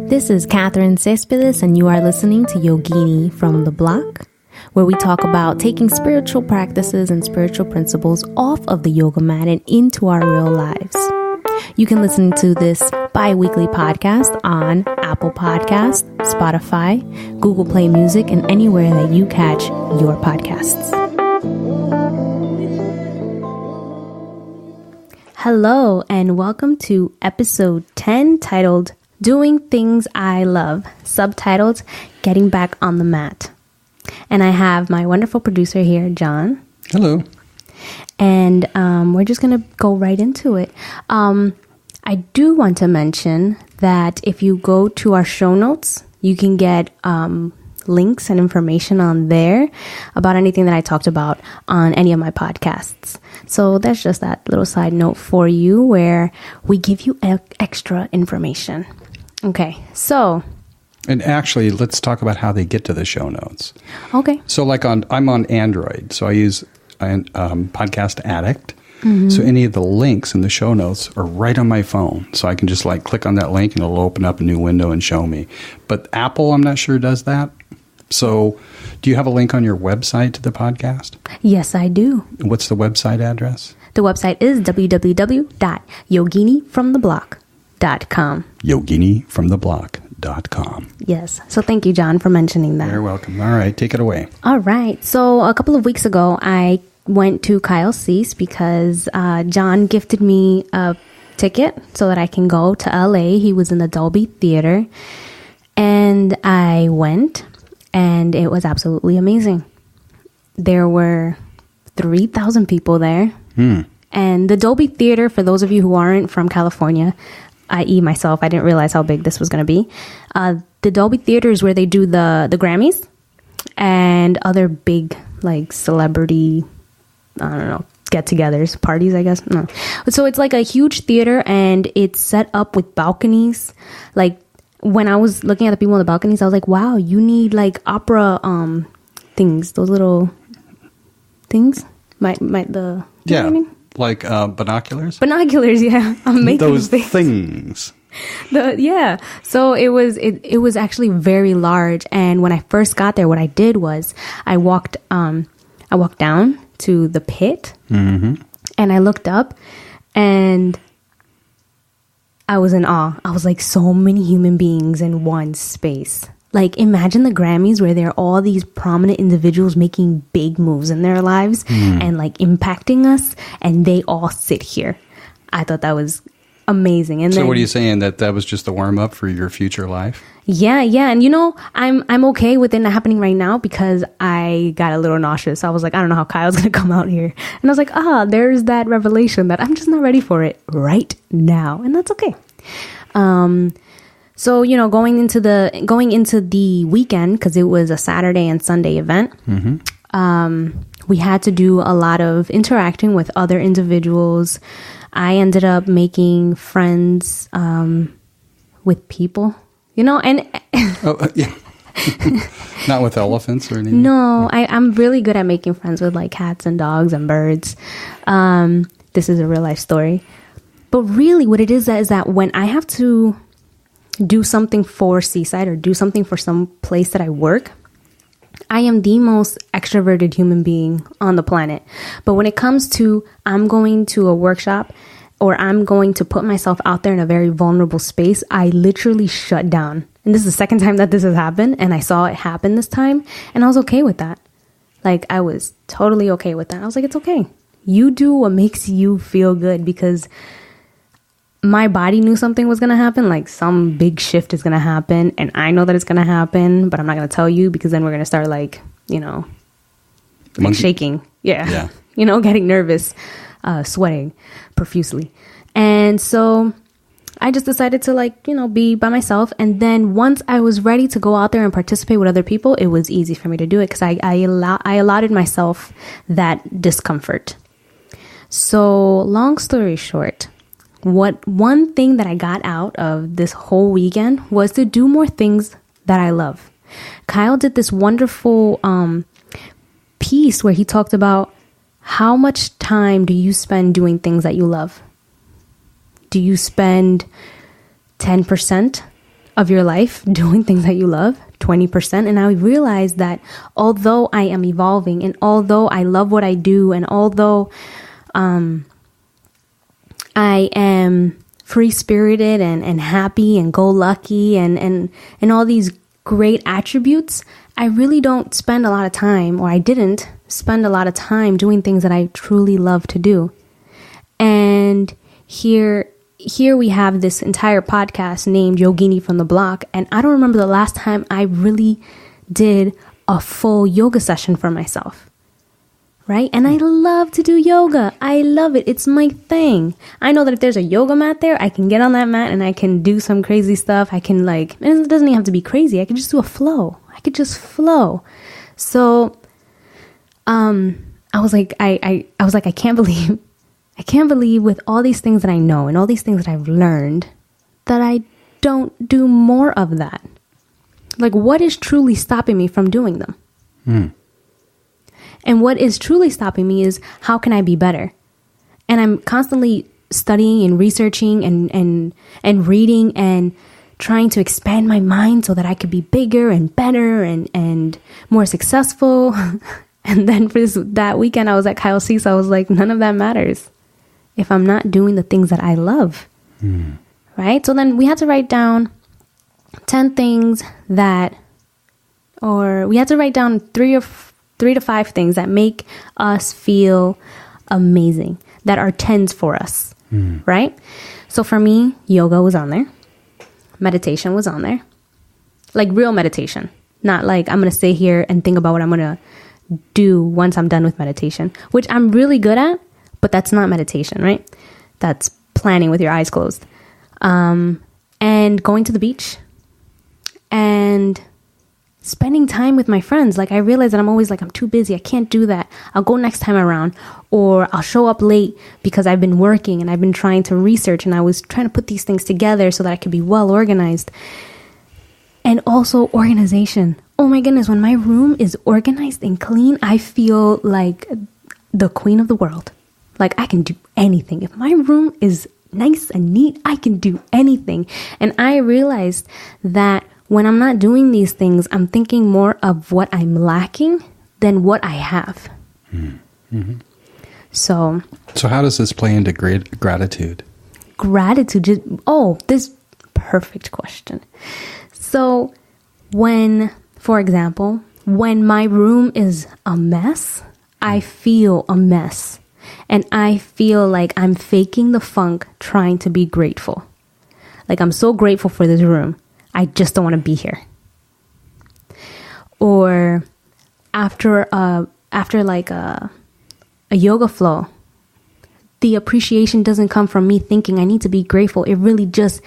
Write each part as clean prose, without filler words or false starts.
This is Katherine Cespedes, and you are listening to Yogini from the Block, where we talk about taking spiritual practices and spiritual principles off of the yoga mat and into our real lives. You can listen to this bi-weekly podcast on Apple Podcasts, Spotify, Google Play Music, and anywhere that you catch your podcasts. Hello, and welcome to episode 10, titled Doing Things I Love, subtitled Getting Back on the Mat. And I have my wonderful producer here, John. Hello. And we're just going to go right into it. I do want to mention that if you go to our show notes, you can get links and information on there about anything that I talked about on any of my podcasts. So that's just that little side note for you where we give you extra information. Okay, so... And actually, let's talk about how they get to the show notes. Okay. So I'm on Android, so I use Podcast Addict. Mm-hmm. So any of the links in the show notes are right on my phone. So I can just click on that link and it'll open up a new window and show me. But Apple, I'm not sure, does that. So do you have a link on your website to the podcast? Yes, I do. What's the website address? The website is www.yoginifromtheblock.com. yoginifromtheblock.com. Yes. So thank you, John, for mentioning that. You're welcome. All right. Take it away. All right. So a couple of weeks ago, I went to Kyle Cease because John gifted me a ticket so that I can go to LA. He was in the Dolby Theater. And I went, and it was absolutely amazing. There were 3,000 people there. And the Dolby Theater, for those of you who aren't from California, i.e. myself, I didn't realize how big this was going to be. The Dolby Theater is where they do the Grammys and other big celebrity, I don't know, get-togethers, parties, I guess. No. So it's like a huge theater, and it's set up with balconies. When I was looking at the people on the balconies, I was like, wow, you need opera things, those little things. You know what I mean? Like binoculars? Binoculars, yeah. I'm making those things. Yeah. So it was actually very large. And when I first got there, what I did was I walked down to the pit, mm-hmm. and I looked up, and I was in awe. I was like, so many human beings in one space. Imagine the Grammys where there are all these prominent individuals making big moves in their lives and impacting us, and they all sit here. I thought that was amazing. And so then, what are you saying, that was just a warm-up for your future life? Yeah. And I'm okay with it not happening right now because I got a little nauseous. I was like, I don't know how Kyle's going to come out here. And I was like, there's that revelation that I'm just not ready for it right now. And that's okay. So, going into the weekend, because it was a Saturday and Sunday event, mm-hmm. We had to do a lot of interacting with other individuals. I ended up making friends with people, and... Oh, yeah. Not with elephants or anything? No, I'm really good at making friends with cats and dogs and birds. This is a real life story. But really what it is that when I have to do something for Seaside or do something for some place that I work, I am the most extroverted human being on the planet. But when it comes to I'm going to a workshop or I'm going to put myself out there in a very vulnerable space, I literally shut down. And this is the second time that this has happened, and I saw it happen this time, and I was okay with that. I was totally okay with that. I was like, it's okay. You do what makes you feel good, because my body knew something was going to happen, some big shift is going to happen, and I know that it's going to happen, but I'm not going to tell you, because then we're going to start shaking. Yeah. Getting nervous, sweating profusely. And so I just decided to be by myself. And then once I was ready to go out there and participate with other people, it was easy for me to do it because I allowed myself that discomfort. So long story short, one thing that I got out of this whole weekend was to do more things that I love. Kyle did this wonderful piece where he talked about how much time do you spend doing things that you love? Do you spend 10% of your life doing things that you love, 20%. And I realized that although I am evolving and although I love what I do and although I am free-spirited and happy and go-lucky and all these great attributes, I really don't spend a lot of time, or I didn't spend a lot of time doing things that I truly love to do. And here we have this entire podcast named Yogini from the Block, and I don't remember the last time I really did a full yoga session for myself. Right? And I love to do yoga. I love it. It's my thing. I know that if there's a yoga mat there, I can get on that mat and I can do some crazy stuff. I can and it doesn't even have to be crazy. I can just do a flow. I could just flow. So, I was like, I can't believe with all these things that I know and all these things that I've learned that I don't do more of that. Like, what is truly stopping me from doing them? And what is truly stopping me is, how can I be better? And I'm constantly studying and researching and reading and trying to expand my mind so that I could be bigger and better and more successful. And then for that weekend, I was at Kyle C. So I was like, none of that matters if I'm not doing the things that I love. Right? So then we had to write down 10 things we had to write down 3 to 5 things that make us feel amazing, that are 10s for us, right? So for me, yoga was on there. Meditation was on there. Like real meditation. Not like I'm going to sit here and think about what I'm going to do once I'm done with meditation, which I'm really good at, but that's not meditation, right? That's planning with your eyes closed. And going to the beach and spending time with my friends. Like, I realize that I'm always like, I'm too busy. I can't do that. I'll go next time around, or I'll show up late because I've been working and I've been trying to research and I was trying to put these things together so that I could be well organized. And also organization. Oh my goodness. When my room is organized and clean, I feel like the queen of the world. Like, I can do anything. If my room is nice and neat, I can do anything. And I realized that when I'm not doing these things, I'm thinking more of what I'm lacking than what I have. Mm-hmm. So how does this play into gratitude? Gratitude. This perfect question. So for example, when my room is a mess, I feel a mess. And I feel like I'm faking the funk trying to be grateful. Like, I'm so grateful for this room. I just don't want to be here. Or after like a yoga flow, the appreciation doesn't come from me thinking I need to be grateful. It really just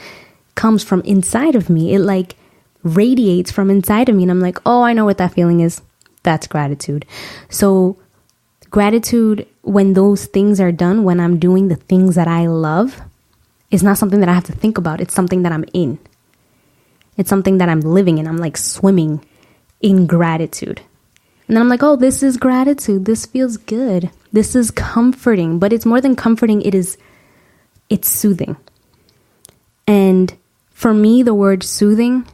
comes from inside of me. It like radiates from inside of me. And I'm like, oh, I know what that feeling is. That's gratitude. So gratitude, when those things are done, when I'm doing the things that I love, is not something that I have to think about. It's something that I'm in. It's something that I'm living in. I'm like swimming in gratitude. And then I'm like, oh, this is gratitude. This feels good. This is comforting. But it's more than comforting. It's soothing. And for me, the word soothing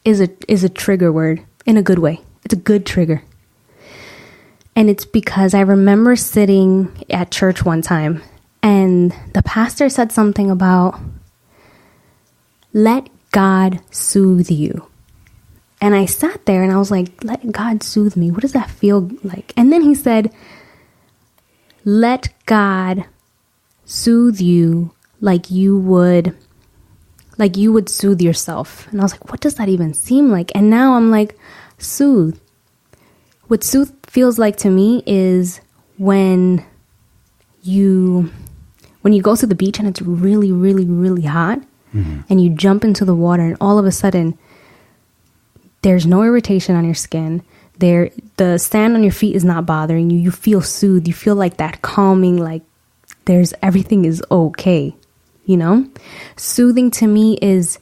is a trigger word in a good way. It's a good trigger. And it's because I remember sitting at church one time and the pastor said something about, let God soothe you. And I sat there and I was like, let God soothe me. What does that feel like? And then he said, let God soothe you like you would soothe yourself. And I was like, what does that even seem like? And now I'm like, soothe. What soothe feels like to me is when you go to the beach and it's really, really, really hot, and you jump into the water and all of a sudden there's no irritation on your skin. The sand on your feet is not bothering you. You feel soothed. You feel like that calming, like everything is okay, you know? Soothing to me is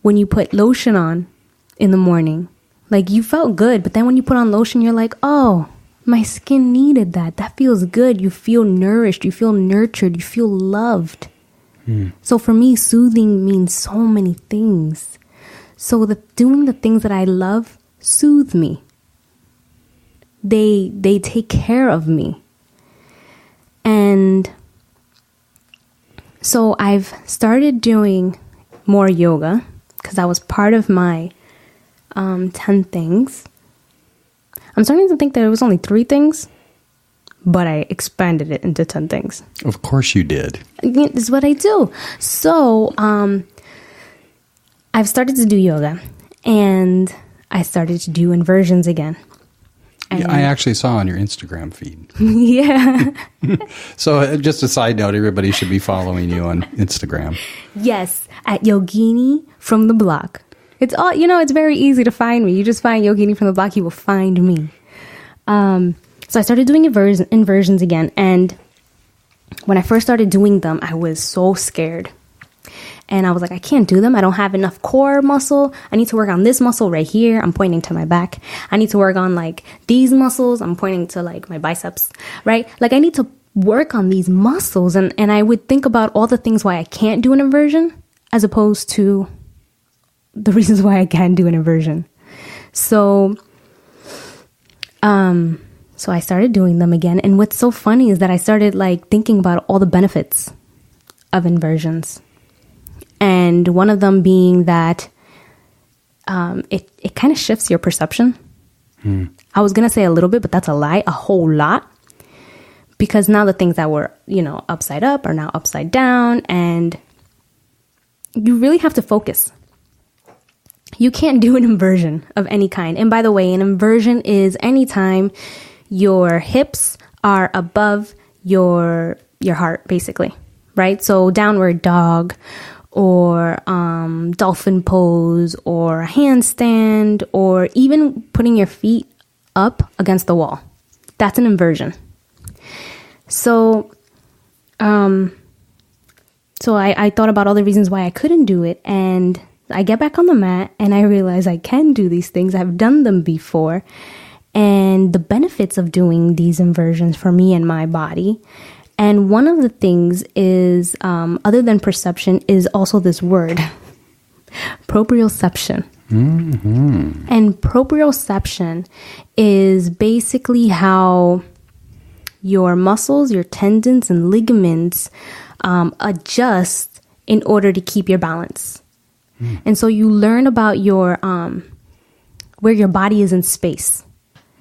when you put lotion on in the morning. Like, you felt good, but then when you put on lotion, you're like, oh, my skin needed that. That feels good. You feel nourished. You feel nurtured. You feel loved. So for me, soothing means so many things. So doing the things that I love soothe me. They take care of me. And so I've started doing more yoga because that was part of my 10 things. I'm starting to think that it was only 3 things, but I expanded it into 10 things. Of course you did. This is what I do. So I've started to do yoga, and I started to do inversions again. Yeah, I actually saw on your Instagram feed. Yeah. So just a side note, everybody should be following you on Instagram. Yes, at Yogini from the block. It's all, it's very easy to find me. You just find Yogini from the block, you will find me. So I started doing inversions again. And when I first started doing them, I was so scared. And I was like, I can't do them. I don't have enough core muscle. I need to work on this muscle right here. I'm pointing to my back. I need to work on like these muscles. I'm pointing to like my biceps, right? Like I need to work on these muscles. And I would think about all the things why I can't do an inversion as opposed to the reasons why I can do an inversion. So I started doing them again. And what's so funny is that I started like thinking about all the benefits of inversions. And one of them being that it kind of shifts your perception. I was going to say a little bit, but that's a lie, a whole lot. Because now the things that were, upside up are now upside down. And you really have to focus. You can't do an inversion of any kind. And by the way, an inversion is anytime your hips are above your heart, basically, right? So downward dog, or dolphin pose, or a handstand, or even putting your feet up against the wall. That's an inversion. So I thought about all the reasons why I couldn't do it, and I get back on the mat and I realize I can do these things. I've done them before, and the benefits of doing these inversions for me and my body. And one of the things is, other than perception, is also this word, proprioception. Mm-hmm. And proprioception is basically how your muscles, your tendons, and ligaments adjust in order to keep your balance. Mm. And so you learn about your where your body is in space.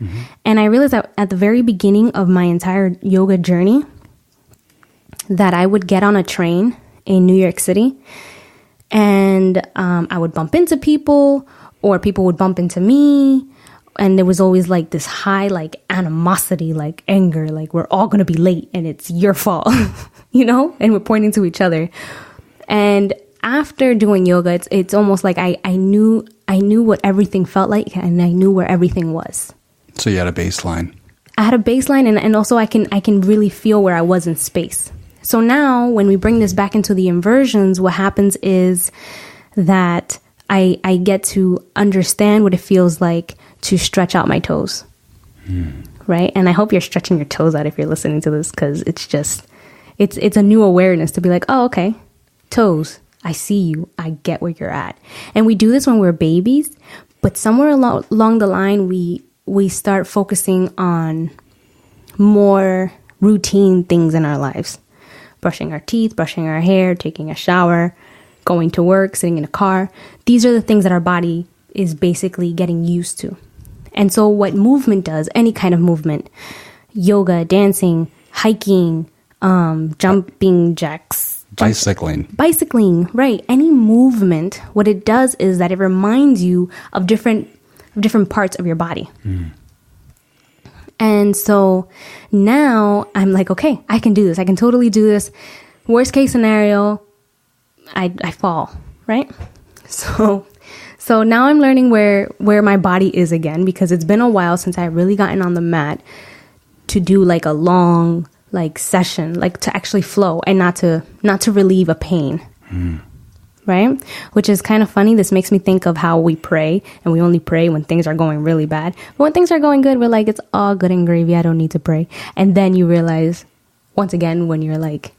Mm-hmm. And I realized that at the very beginning of my entire yoga journey, that I would get on a train in New York City, and I would bump into people, or people would bump into me. And there was always like this high, like animosity, like anger, like we're all going to be late and it's your fault, and we're pointing to each other. And after doing yoga, it's almost like I knew what everything felt like, and I knew where everything was. So you had a baseline. I had a baseline, and also I can really feel where I was in space. So now when we bring this back into the inversions, what happens is that I get to understand what it feels like to stretch out my toes. Right? And I hope you're stretching your toes out if you're listening to this, because it's a new awareness to be like, oh, okay, toes, I see you, I get where you're at. And we do this when we're babies, but somewhere along the line, we start focusing on more routine things in our lives. Brushing our teeth, brushing our hair, taking a shower, going to work, sitting in a car. These are the things that our body is basically getting used to. And so what movement does, any kind of movement, yoga, dancing, hiking, jumping jacks, bicycling, right? Any movement, what it does is that it reminds you of different parts of your body. And so now I'm like, okay, I can do this. I can totally do this. Worst case scenario, I fall, right? So now I'm learning where my body is again, because it's been a while since I've really gotten on the mat to do like a long like session, like to actually flow and not to relieve a pain. Right? Which is kind of funny. This makes me think of how we pray, and we only pray when things are going really bad. But when things are going good, we're like, it's all good and gravy. I don't need to pray. And then you realize, once again, when you're like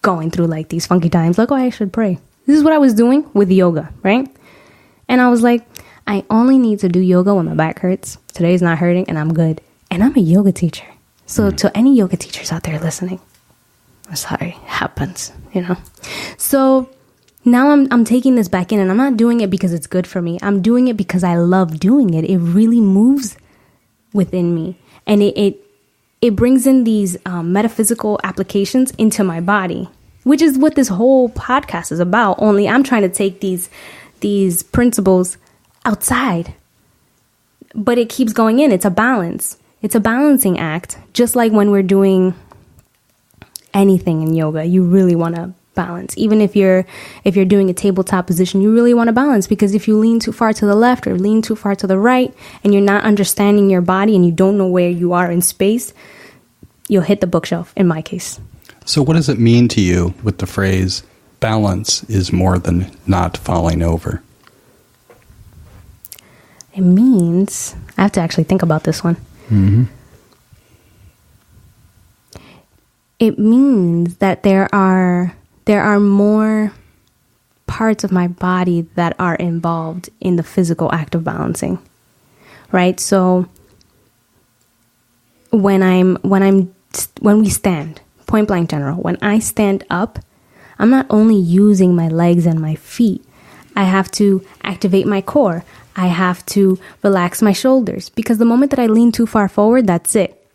going through like these funky times, like, oh, I should pray. This is what I was doing with yoga, right? And I was like, I only need to do yoga when my back hurts. Today's not hurting and I'm good. And I'm a yoga teacher. So to any yoga teachers out there listening, I'm sorry, it happens, you know? So now I'm taking this back in, and I'm not doing it because it's good for me. I'm doing it because I love doing it. It really moves within me. And it brings in these metaphysical applications into my body, which is what this whole podcast is about. Only I'm trying to take these principles outside. But it keeps going in. It's a balance. It's a balancing act. Just like when we're doing anything in yoga, you really want to balance. Even if you're doing a tabletop position, you really want to balance, because if you lean too far to the left or lean too far to the right and you're not understanding your body and you don't know where you are in space, you'll hit the bookshelf, in my case. So what does it mean to you with the phrase, balance is more than not falling over? It means, I have to actually think about this one. Mm-hmm. It means that there are more parts of my body that are involved in the physical act of balancing, right? So when we stand, point blank general, when I stand up, I'm not only using my legs and my feet. I have to activate my core. I have to relax my shoulders, because the moment that I lean too far forward, that's it.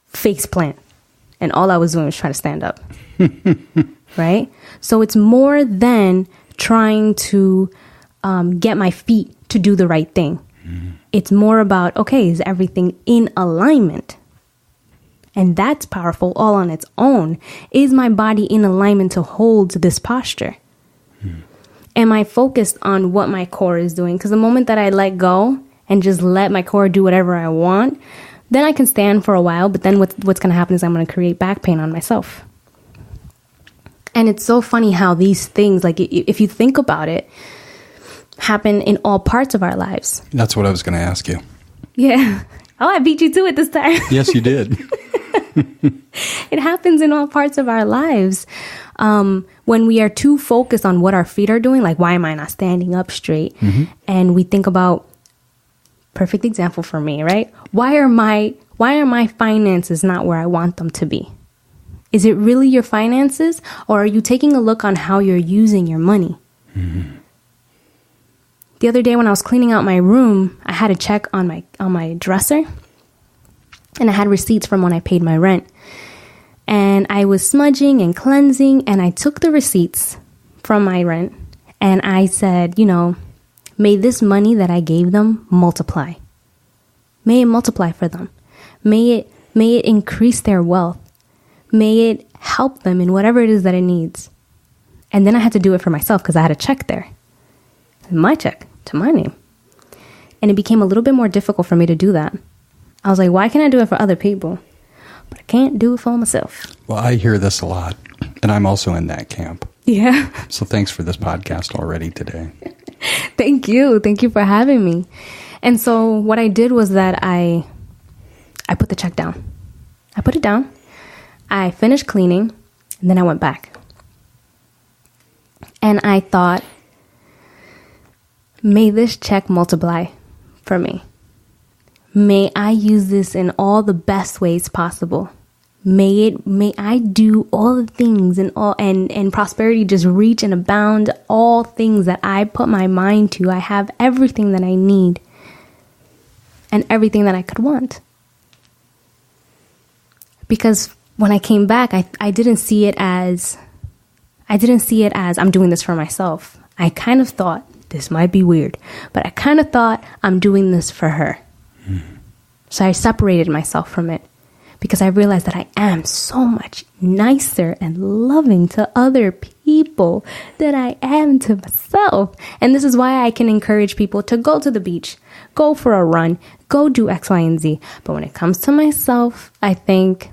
Face plant. And all I was doing was trying to stand up. Right? So it's more than trying to get my feet to do the right thing. It's more about, okay, is everything in alignment? And that's powerful all on its own. Is my body in alignment to hold this posture? Am I focused on what my core is doing? Because the moment that I let go and just let my core do whatever I want, then I can stand for a while. But then what's going to happen is I'm going to create back pain on myself. And it's so funny how these things, like if you think about it, happen in all parts of our lives. That's what I was going to ask you. Yeah. Oh, I beat you to it this time. Yes, you did. It happens in all parts of our lives. When we are too focused on what our feet are doing, like, why am I not standing up straight? Mm-hmm. And we think about, perfect example for me, right? Why are my finances not where I want them to be? Is it really your finances, or are you taking a look on how you're using your money? Mm-hmm. The other day when I was cleaning out my room, I had a check on my dresser, and I had receipts from when I paid my rent. And I was smudging and cleansing, and I took the receipts from my rent, and I said, may this money that I gave them multiply. May it multiply for them. May it increase their wealth. May it help them in whatever it is that it needs. And then I had to do it for myself, because I had a check there. My check to my name. And it became a little bit more difficult for me to do that. I was like, why can't I do it for other people, but I can't do it for myself? Well, I hear this a lot, and I'm also in that camp. Yeah. So thanks for this podcast already today. Thank you. Thank you for having me. And so what I did was that I put the check down. I put it down. I finished cleaning, and then I went back. And I thought, may this check multiply for me. May I use this in all the best ways possible. May I do all the things and prosperity just reach and abound all things that I put my mind to. I have everything that I need and everything that I could want. Because when I came back, I didn't see it as I'm doing this for myself. I kind of thought, this might be weird, but I kind of thought I'm doing this for her. So I separated myself from it, because I realized that I am so much nicer and loving to other people than I am to myself. And this is why I can encourage people to go to the beach, go for a run, go do X, Y, and Z. But when it comes to myself, I think,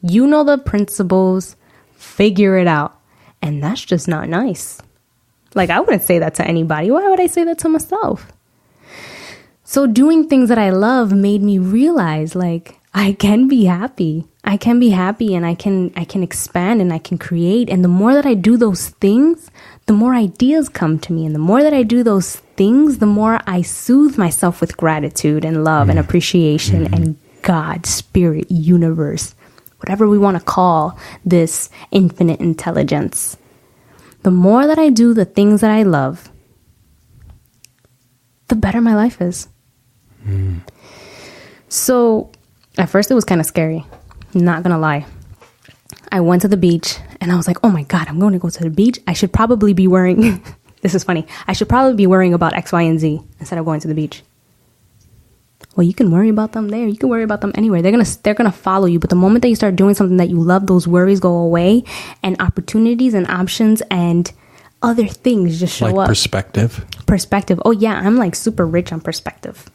the principles, figure it out. And that's just not nice. Like, I wouldn't say that to anybody. Why would I say that to myself? So doing things that I love made me realize, like, I can be happy. I I can be happy, and I can expand, and I can create. And the more that I do those things, the more ideas come to me. And the more that I do those things, the more I soothe myself with gratitude and love and appreciation and God, spirit, universe, whatever we want to call this infinite intelligence. The more that I do the things that I love, the better my life is. So at first it was kind of scary. Not gonna lie. I went to the beach and I was like, oh my God, I'm going to go to the beach. I should probably be worrying. This is funny. I should probably be worrying about X, Y, and Z instead of going to the beach. Well, you can worry about them there. You can worry about them anywhere. They're gonna follow you. But the moment that you start doing something that you love, those worries go away, and opportunities and options and other things just show up. Perspective. Oh yeah, I'm like super rich on perspective.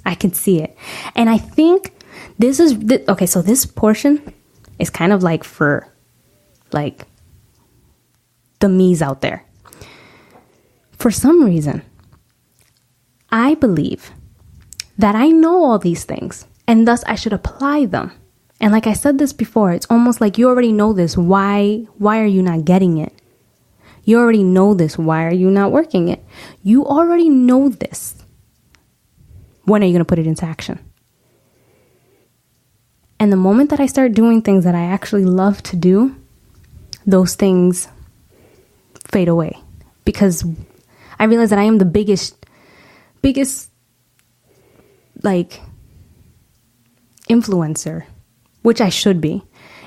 I can see it. And I think this is okay. So this portion is kind of like for like the me's out there. For some reason, I believe that I know all these things, and thus I should apply them. And like I said this before, it's almost like you already know this. Why are you not getting it? You already know this. Why are you not working it? You already know this. When are you going to put it into action? And the moment that I start doing things that I actually love to do, those things fade away. Because I realize that I am the biggest like influencer, which I should be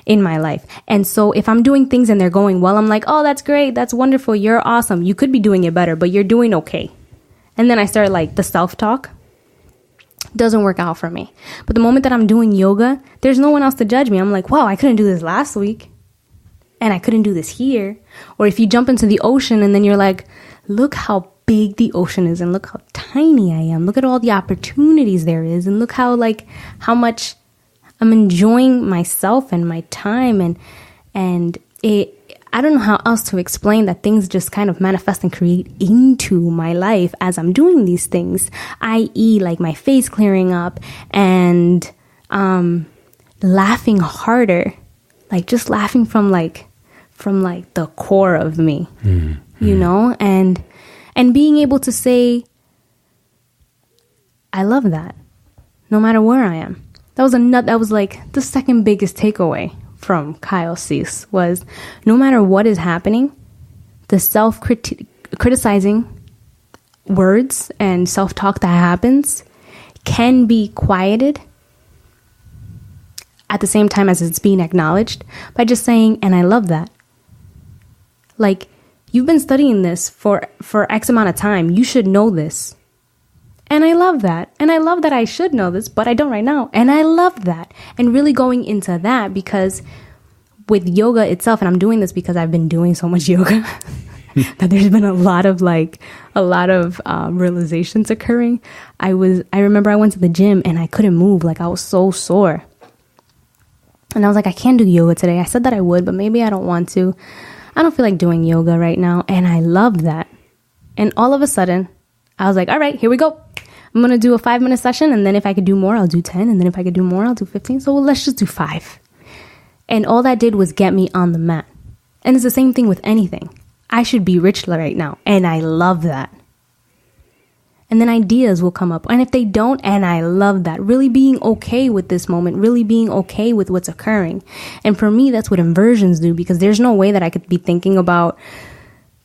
in my life. And so if I'm doing things and they're going well, I'm like, oh, that's great. That's wonderful. You're awesome. You could be doing it better, but you're doing okay. And then I start like the self-talk doesn't work out for me. But the moment that I'm doing yoga, there's no one else to judge me. I'm like, wow, I couldn't do this last week. And I couldn't do this here. Or if you jump into the ocean and then you're like, look how big the ocean is and look how tiny I am. Look at all the opportunities there is, and look how much I'm enjoying myself and my time, and it, I don't know how else to explain that things just kind of manifest and create into my life as I'm doing these things, i.e. like my face clearing up and laughing harder, like just laughing from the core of me, you know, and being able to say, I love that, no matter where I am. That was like the second biggest takeaway from Kyle Cease was no matter what is happening, the self-criticizing words and self-talk that happens can be quieted at the same time as it's being acknowledged by just saying, and I love that. Like, you've been studying this for X amount of time. You should know this. And I love that. And I love that I should know this, but I don't right now. And I love that. And really going into that, because with yoga itself, and I'm doing this because I've been doing so much yoga, that there's been a lot of realizations occurring. I remember I went to the gym and I couldn't move. Like, I was so sore. And I was like, I can't do yoga today. I said that I would, but maybe I don't want to. I don't feel like doing yoga right now. And I love that. And all of a sudden, I was like, all right, here we go. I'm going to do a 5-minute session. And then if I could do more, I'll do 10. And then if I could do more, I'll do 15. So let's just do 5. And all that did was get me on the mat. And it's the same thing with anything. I should be rich right now. And I love that. And then ideas will come up. And if they don't, and I love that. Really being okay with this moment. Really being okay with what's occurring. And for me, that's what inversions do. Because there's no way that I could be thinking about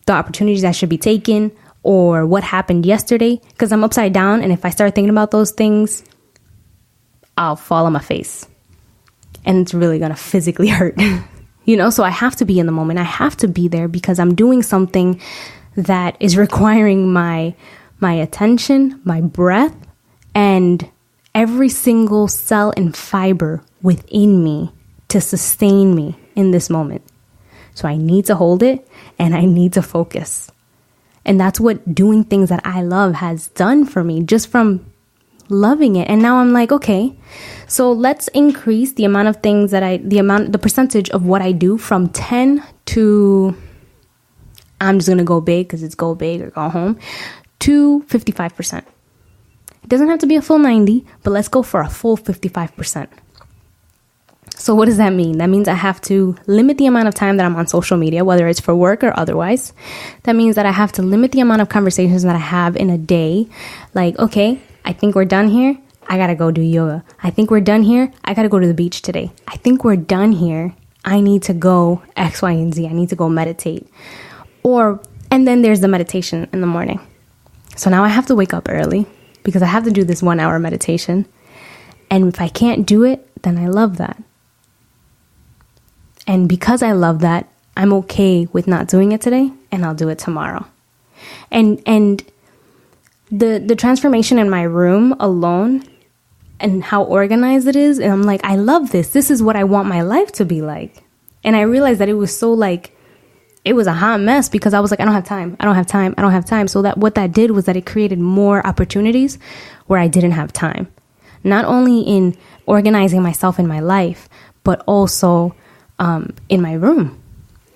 the opportunities that should be taken or what happened yesterday. Because I'm upside down. And if I start thinking about those things, I'll fall on my face. And it's really going to physically hurt. You know, so I have to be in the moment. I have to be there because I'm doing something that is requiring my attention, my breath, and every single cell and fiber within me to sustain me in this moment. So I need to hold it and I need to focus. And that's what doing things that I love has done for me, just from loving it. And now I'm like, okay, so let's increase the amount of things the percentage of what I do from 10 to, I'm just going to go big because it's go big or go home, to 55%. It doesn't have to be a full 90, but let's go for a full 55%. So what does that mean? That means I have to limit the amount of time that I'm on social media, whether it's for work or otherwise. That means that I have to limit the amount of conversations that I have in a day. Like, okay, I think we're done here. I got to go do yoga. I think we're done here. I got to go to the beach today. I think we're done here. I need to go X, Y, and Z. I need to go meditate. And then there's the meditation in the morning. So now I have to wake up early because I have to do this 1 hour meditation. And if I can't do it, then I love that. And because I love that, I'm okay with not doing it today, and I'll do it tomorrow. And the transformation in my room alone and how organized it is, and I'm like, I love this. This is what I want my life to be like. And I realized that it was so like, it was a hot mess because I was like, I don't have time. So that what that did was that it created more opportunities where I didn't have time. Not only in organizing myself in my life, but also in my room,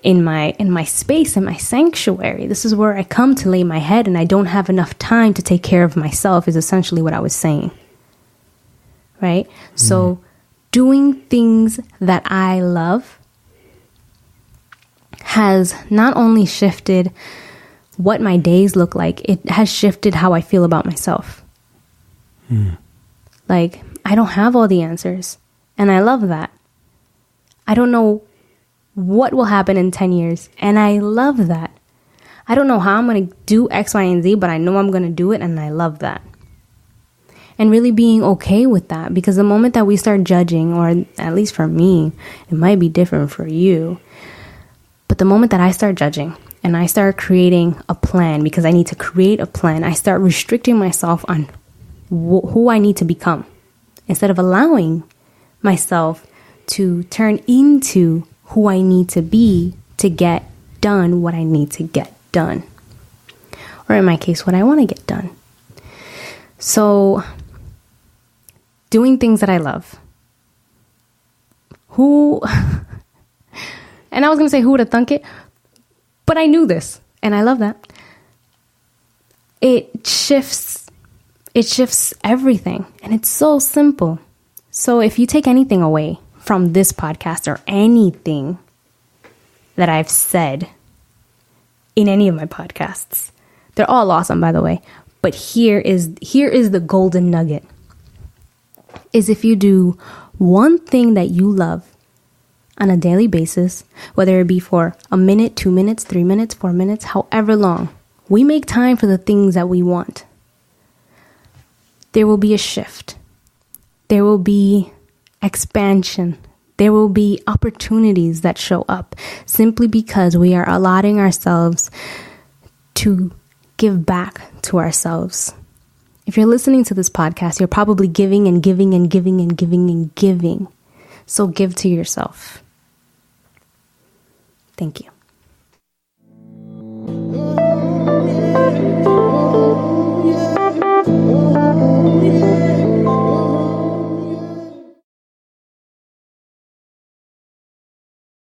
in my space, in my sanctuary. This is where I come to lay my head, and I don't have enough time to take care of myself is essentially what I was saying. Right? So doing things that I love has not only shifted what my days look like, it has shifted how I feel about myself. Like, I don't have all the answers, and I love that. I don't know what will happen in 10 years, and I love that. I don't know how I'm going to do X, Y, and Z, but I know I'm going to do it, and I love that. And really being okay with that, because the moment that we start judging, or at least for me, it might be different for you, but the moment that I start judging and I start creating a plan, because I need to create a plan, I start restricting myself on who I need to become instead of allowing myself to turn into who I need to be to get done what I need to get done. Or in my case, what I want to get done. So, doing things that I love. And I was going to say who would have thunk it, but I knew this, and I love that. It shifts everything, and it's so simple. So if you take anything away from this podcast or anything that I've said in any of my podcasts, they're all awesome, by the way, but here is the golden nugget, is if you do one thing that you love on a daily basis, whether it be for a minute, 2 minutes, 3 minutes, 4 minutes, however long, we make time for the things that we want. There will be a shift. There will be expansion. There will be opportunities that show up simply because we are allotting ourselves to give back to ourselves. If you're listening to this podcast, you're probably giving and giving and giving and giving and giving. So give to yourself. Thank you.